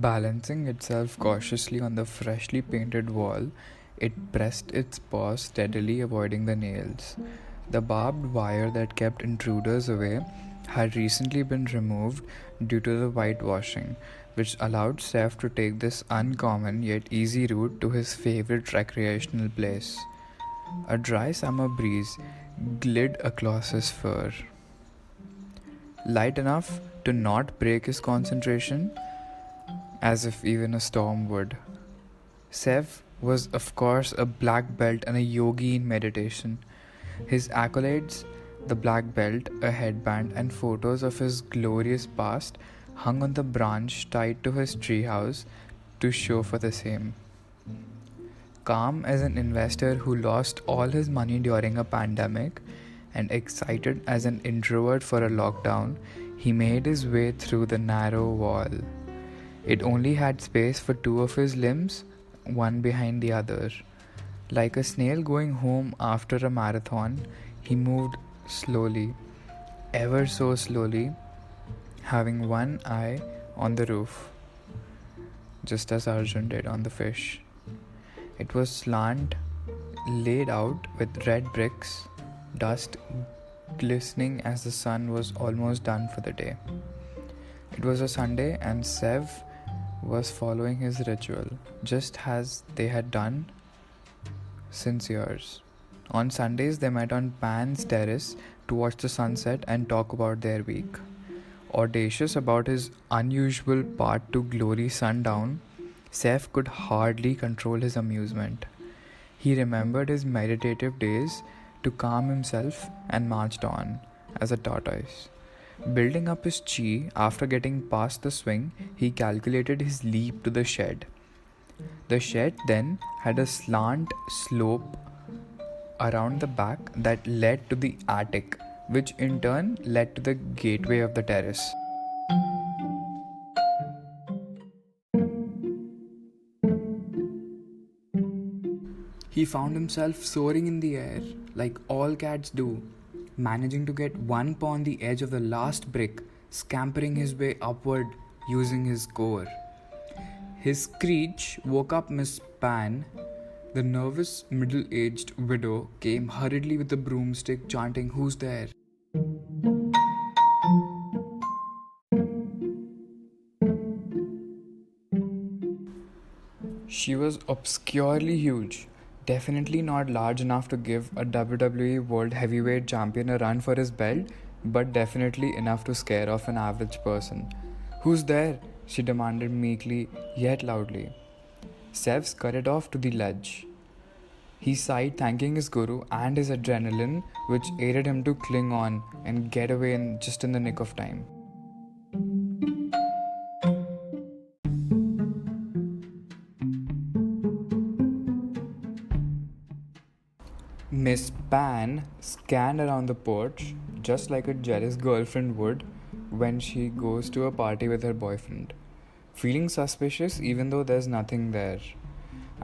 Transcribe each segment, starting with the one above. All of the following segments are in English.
Balancing itself cautiously on the freshly painted wall, it pressed its paws steadily, avoiding the nails. The barbed wire that kept intruders away had recently been removed due to the whitewashing, which allowed Seth to take this uncommon yet easy route to his favorite recreational place. A dry summer breeze glid across his fur, light enough to not break his concentration, as if even a storm would. Sev was, of course, a black belt and a yogi in meditation. His accolades, the black belt, a headband, and photos of his glorious past hung on the branch tied to his treehouse to show for the same. Calm as an investor who lost all his money during a pandemic, and excited as an introvert for a lockdown, he made his way through the narrow wall. It only had space for two of his limbs, one behind the other. Like a snail going home after a marathon, he moved slowly, ever so slowly, having one eye on the roof, just as Arjun did on the fish. It was slant, laid out with red bricks, dust glistening as the sun was almost done for the day. It was a Sunday, and Sev was following his ritual, just as they had done since years. On Sundays, they met on Pan's terrace to watch the sunset and talk about their week. Audacious about his unusual path to glory sundown, Seth could hardly control his amusement. He remembered his meditative days to calm himself and marched on, as a tortoise. Building up his chi after getting past the swing, he calculated his leap to the shed. The shed then had a slant slope around the back that led to the attic, which in turn led to the gateway of the terrace. He found himself soaring in the air, like all cats do, managing to get one paw on the edge of the last brick, scampering his way upward using his core. His screech woke up Miss Pan. The nervous middle-aged widow came hurriedly with a broomstick, chanting, "Who's there?" She was obscurely huge, definitely not large enough to give a WWE World Heavyweight Champion a run for his belt, but definitely enough to scare off an average person. "Who's there?" she demanded meekly yet loudly. Sev scurried off to the ledge. He sighed, thanking his guru and his adrenaline, which aided him to cling on and get away just in the nick of time. Miss Pan scanned around the porch just like a jealous girlfriend would when she goes to a party with her boyfriend, feeling suspicious even though there's nothing there.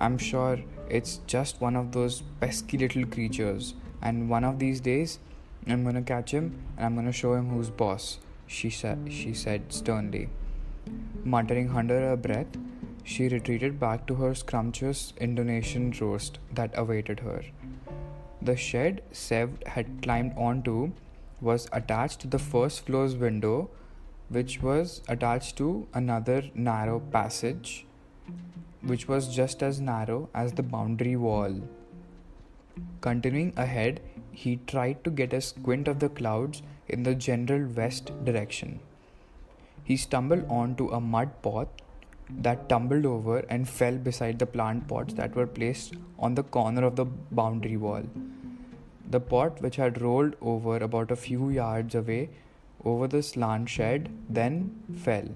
"I'm sure it's just one of those pesky little creatures, and one of these days I'm gonna catch him and I'm gonna show him who's boss," she said sternly. Muttering under her breath, she retreated back to her scrumptious Indonesian roast that awaited her. The shed Sev had climbed onto was attached to the first floor's window, which was attached to another narrow passage, which was just as narrow as the boundary wall. Continuing ahead, he tried to get a squint of the clouds in the general west direction. He stumbled onto a mud pot that tumbled over and fell beside the plant pots that were placed on the corner of the boundary wall. The pot, which had rolled over about a few yards away over the slant shed, then fell.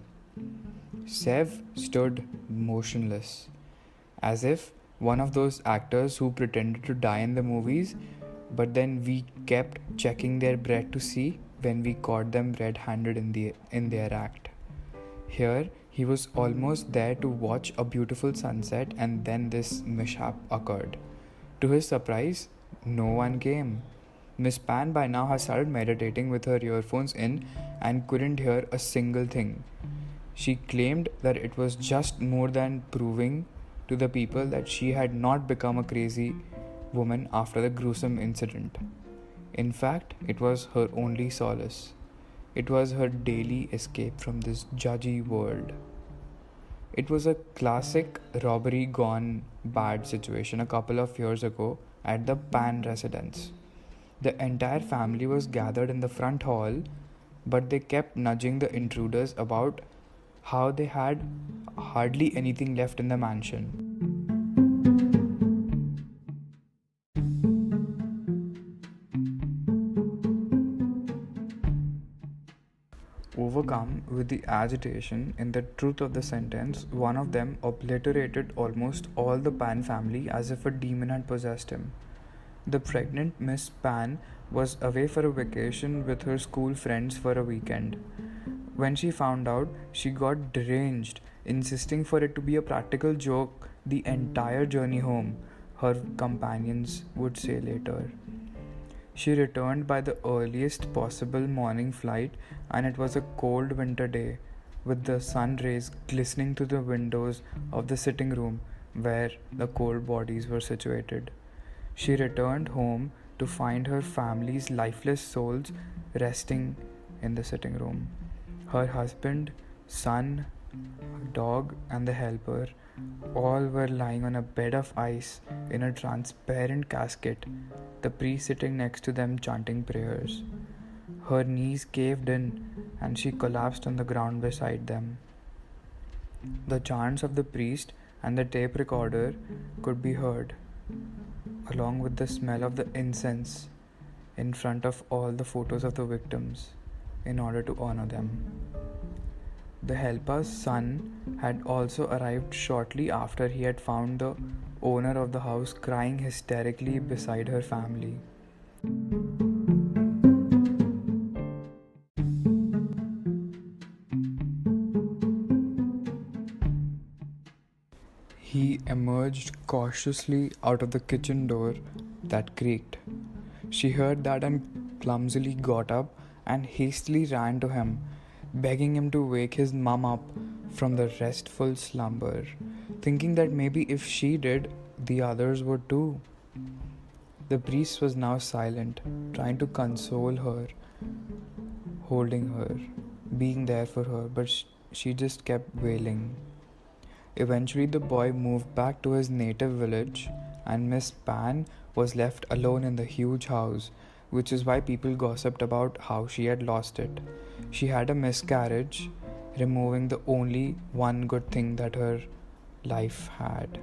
Sev stood motionless, as if one of those actors who pretended to die in the movies, but then we kept checking their breath to see when we caught them red-handed in their act. Here, he was almost there to watch a beautiful sunset, and then this mishap occurred. To his surprise, no one came. Miss Pan by now had started meditating with her earphones in and couldn't hear a single thing. She claimed that it was just more than proving to the people that she had not become a crazy woman after the gruesome incident. In fact, it was her only solace. It was her daily escape from this judgy world. It was a classic robbery gone bad situation a couple of years ago at the Pan residence. The entire family was gathered in the front hall, but they kept nudging the intruders about how they had hardly anything left in the mansion. Overcome with the agitation in the truth of the sentence, one of them obliterated almost all the Pan family as if a demon had possessed him. The pregnant Miss Pan was away for a vacation with her school friends for a weekend. When she found out, she got deranged, insisting for it to be a practical joke the entire journey home, her companions would say later. She returned by the earliest possible morning flight, and it was a cold winter day, with the sun rays glistening through the windows of the sitting room where the cold bodies were situated. She returned home to find her family's lifeless souls resting in the sitting room. Her husband, son, dog, and the helper all were lying on a bed of ice in a transparent casket, the priest sitting next to them chanting prayers. Her knees caved in and she collapsed on the ground beside them. The chants of the priest and the tape recorder could be heard, along with the smell of the incense, in front of all the photos of the victims, in order to honor them. The helper's son had also arrived shortly after he had found the owner of the house crying hysterically beside her family. He emerged cautiously out of the kitchen door that creaked. She heard that and clumsily got up and hastily ran to him, begging him to wake his mum up from the restful slumber, thinking that maybe if she did, the others would too. The priest was now silent, trying to console her, holding her, being there for her, but she just kept wailing. Eventually, the boy moved back to his native village, and Miss Pan was left alone in the huge house, which is why people gossiped about how she had lost it. She had a miscarriage, removing the only one good thing that her life had.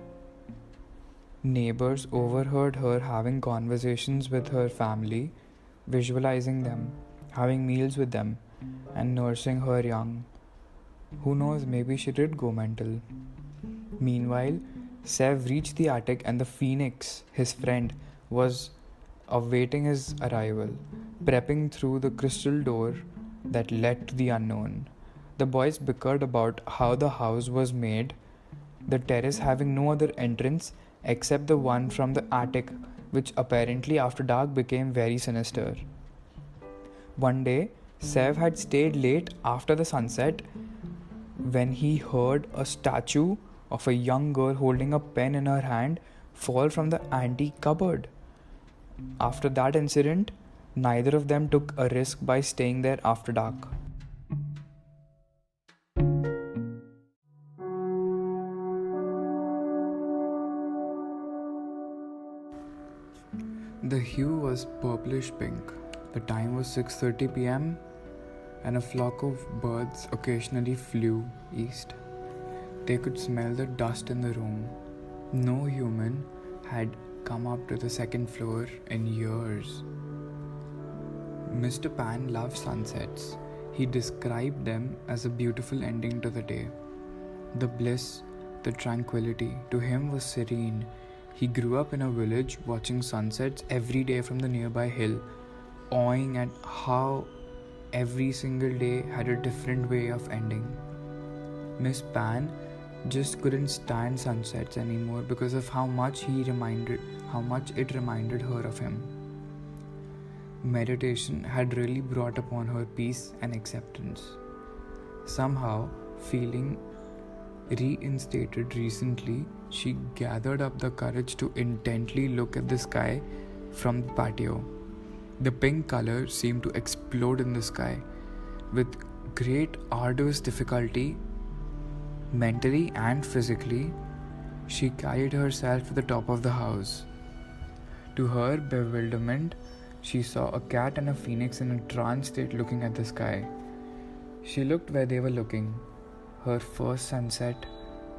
Neighbors overheard her having conversations with her family, visualizing them, having meals with them, and nursing her young. Who knows, maybe she did go mental. Meanwhile, Sev reached the attic and the phoenix, his friend, was awaiting his arrival, prepping through the crystal door that led to the unknown. The boys bickered about how the house was made, the terrace having no other entrance except the one from the attic, which apparently after dark became very sinister. One day, Sev had stayed late after the sunset when he heard a statue of a young girl holding a pen in her hand fall from the antique cupboard. After that incident, neither of them took a risk by staying there after dark. The hue was purplish pink. The time was 6:30 p.m. and a flock of birds occasionally flew east. They could smell the dust in the room. No human had come up to the second floor in years. Mr. Pan loved sunsets. He described them as a beautiful ending to the day. The bliss, the tranquility, to him was serene. He grew up in a village watching sunsets every day from the nearby hill, awing at how every single day had a different way of ending. Miss Pan just couldn't stand sunsets anymore because of how much it reminded her of him. Meditation had really brought upon her peace and acceptance. Somehow, Feeling reinstated recently, she gathered up the courage to intently look at the sky from the patio. The pink color seemed to explode in the sky. With great arduous difficulty, mentally and physically, she carried herself to the top of the house. To her bewilderment, she saw a cat and a phoenix in a trance state looking at the sky. She looked where they were looking, her first sunset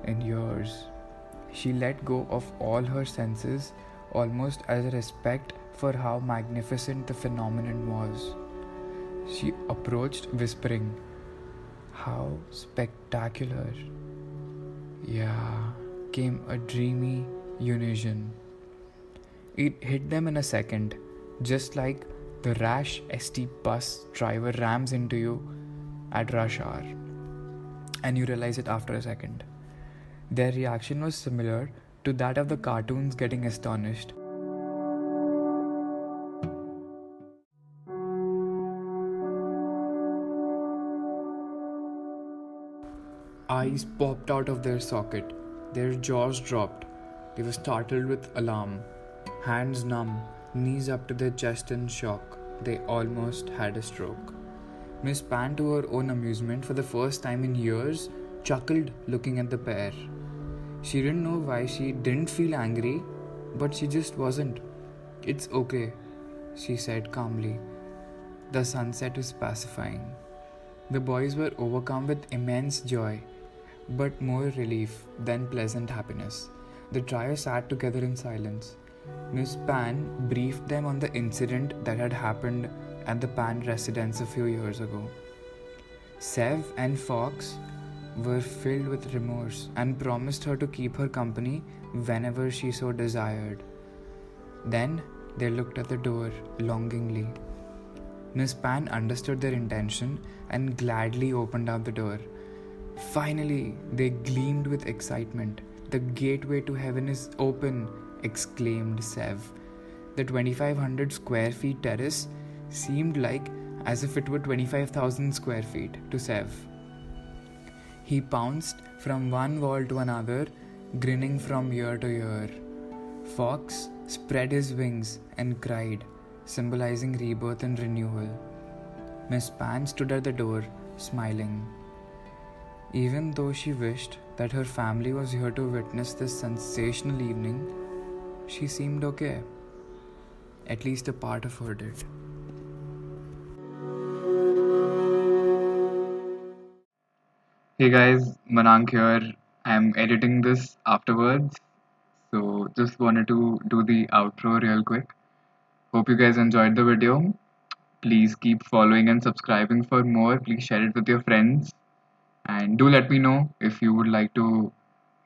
in years. She let go of all her senses almost as a respect for how magnificent the phenomenon was. She approached, whispering, "How spectacular!" "Yeah," came a dreamy unison. It hit them in a second, just like the rash ST bus driver rams into you at rush hour, and you realize it after a second. Their reaction was similar to that of the cartoons getting astonished. Eyes popped out of their socket, their jaws dropped. They were startled with alarm, hands numb, knees up to their chest in shock. They almost had a stroke. Miss Pan, to her own amusement, for the first time in years, chuckled looking at the pair. She didn't know why she didn't feel angry, but she just wasn't. "It's okay," she said calmly. The sunset was pacifying. The boys were overcome with immense joy, but more relief than pleasant happiness. The trio sat together in silence. Miss Pan briefed them on the incident that had happened at the Pan residence a few years ago. Sev and Fox were filled with remorse and promised her to keep her company whenever she so desired. Then they looked at the door longingly. Miss Pan understood their intention and gladly opened out the door. "Finally!" They gleamed with excitement. "The gateway to heaven is open!" exclaimed Sev. The 2,500 square feet terrace seemed like as if it were 25,000 square feet to Sev. He pounced from one wall to another, grinning from ear to ear. Fox spread his wings and cried, symbolizing rebirth and renewal. Miss Pan stood at the door, smiling. Even though she wished that her family was here to witness this sensational evening, she seemed okay. At least a part of her did. Hey guys, Manank here. I'm editing this afterwards, so just wanted to do the outro real quick. Hope you guys enjoyed the video. Please keep following and subscribing for more. Please share it with your friends. And do let me know if you would like to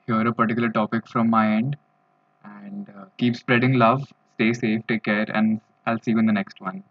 hear a particular topic from my end. And keep spreading love. Stay safe, take care, and I'll see you in the next one.